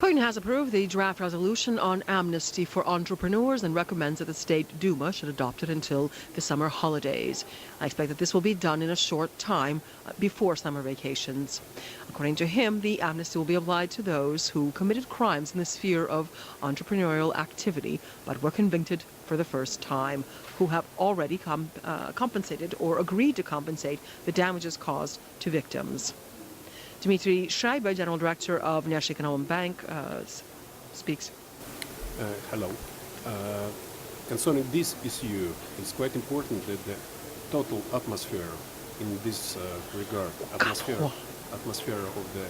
Putin has approved the draft resolution on amnesty for entrepreneurs and recommends that the State Duma should adopt it until the summer holidays. I expect that this will be done in a short time before summer vacations. According to him, the amnesty will be applied to those who committed crimes in the sphere of entrepreneurial activity but were convicted for the first time, who have already compensated or agreed to compensate the damages caused to victims. Dmitry Sheibe, General Director of National Economic Bank, speaks. Hello. Concerning this issue, it's quite important that the total atmosphere in this regard, atmosphere of the,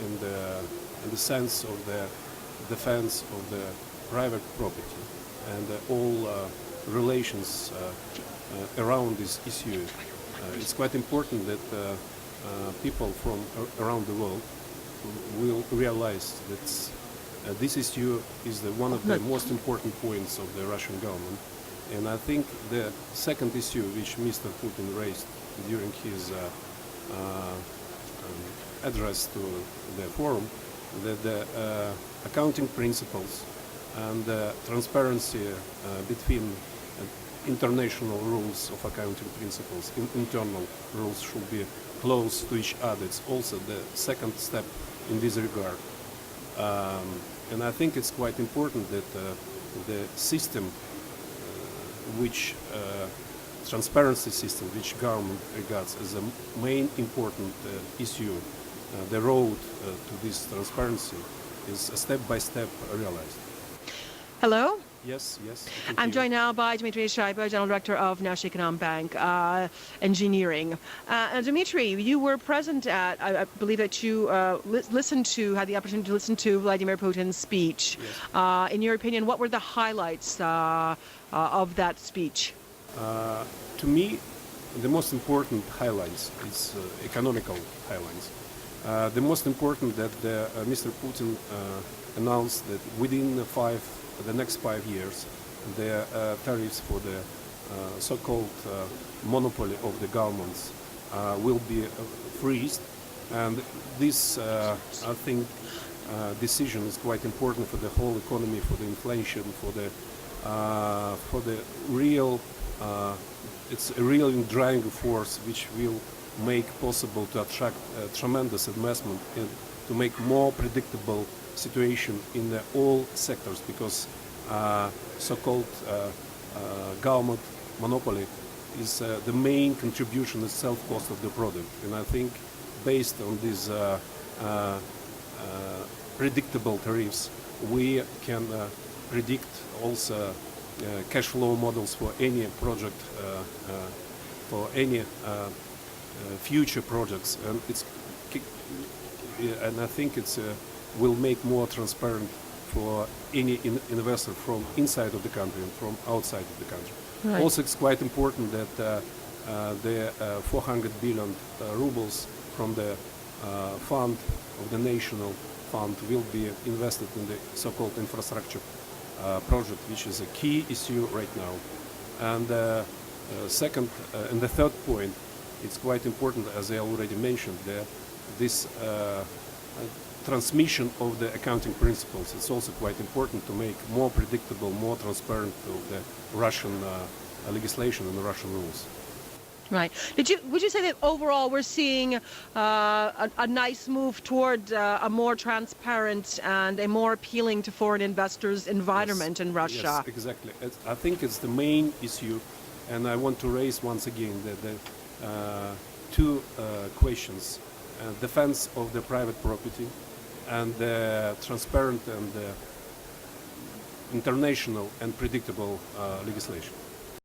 in the sense of the defense of the private property and all relations around this issue, it's quite important that people from around the world will realize that this issue is one of the most important points of the Russian government. And I think the second issue which Mr. Putin raised during his address to the forum, that the accounting principles and the transparency between international rules of accounting principles, internal rules should be close to each other. It's also the second step in this regard. And I think it's quite important that the system which transparency system which government regards as a main important issue, the road to this transparency is step by step realized. Hello? Yes. I'm joined now by Dmitry Sheibe, General Director of National Economic Bank, Engineering. Dmitry, you were present at, I believe that you had the opportunity to listen to Vladimir Putin's speech. Yes. In your opinion, what were the highlights of that speech? To me, the most important highlights is economical highlights. The most important that Mr. Putin announced that within the next 5 years, the tariffs for the so-called monopoly of the governments will be freezed, and this, I think, decision is quite important for the whole economy, for the inflation, for the real. It's a real driving force which will make possible to attract tremendous investment and to make more predictable situation in all sectors, because so-called government monopoly is the main contribution to self-cost of the product. And I think based on these predictable tariffs, we can predict also cash flow models for any project, for any future projects, and I think it's will make more transparent for any investor from inside of the country and from outside of the country. Right. Also, it's quite important that the 400 billion rubles from the fund of the national fund will be invested in the so-called infrastructure project, which is a key issue right now. And second and the third point, it's quite important, as I already mentioned, this transmission of the accounting principles. It's also quite important to make more predictable, more transparent of the Russian legislation and the Russian rules. Right. Would you say that overall we're seeing a nice move toward a more transparent and a more appealing to foreign investors environment in Russia? Yes, exactly. I think it's the main issue, and I want to raise once again the two questions: defense of the private property and the transparent and international and predictable legislation.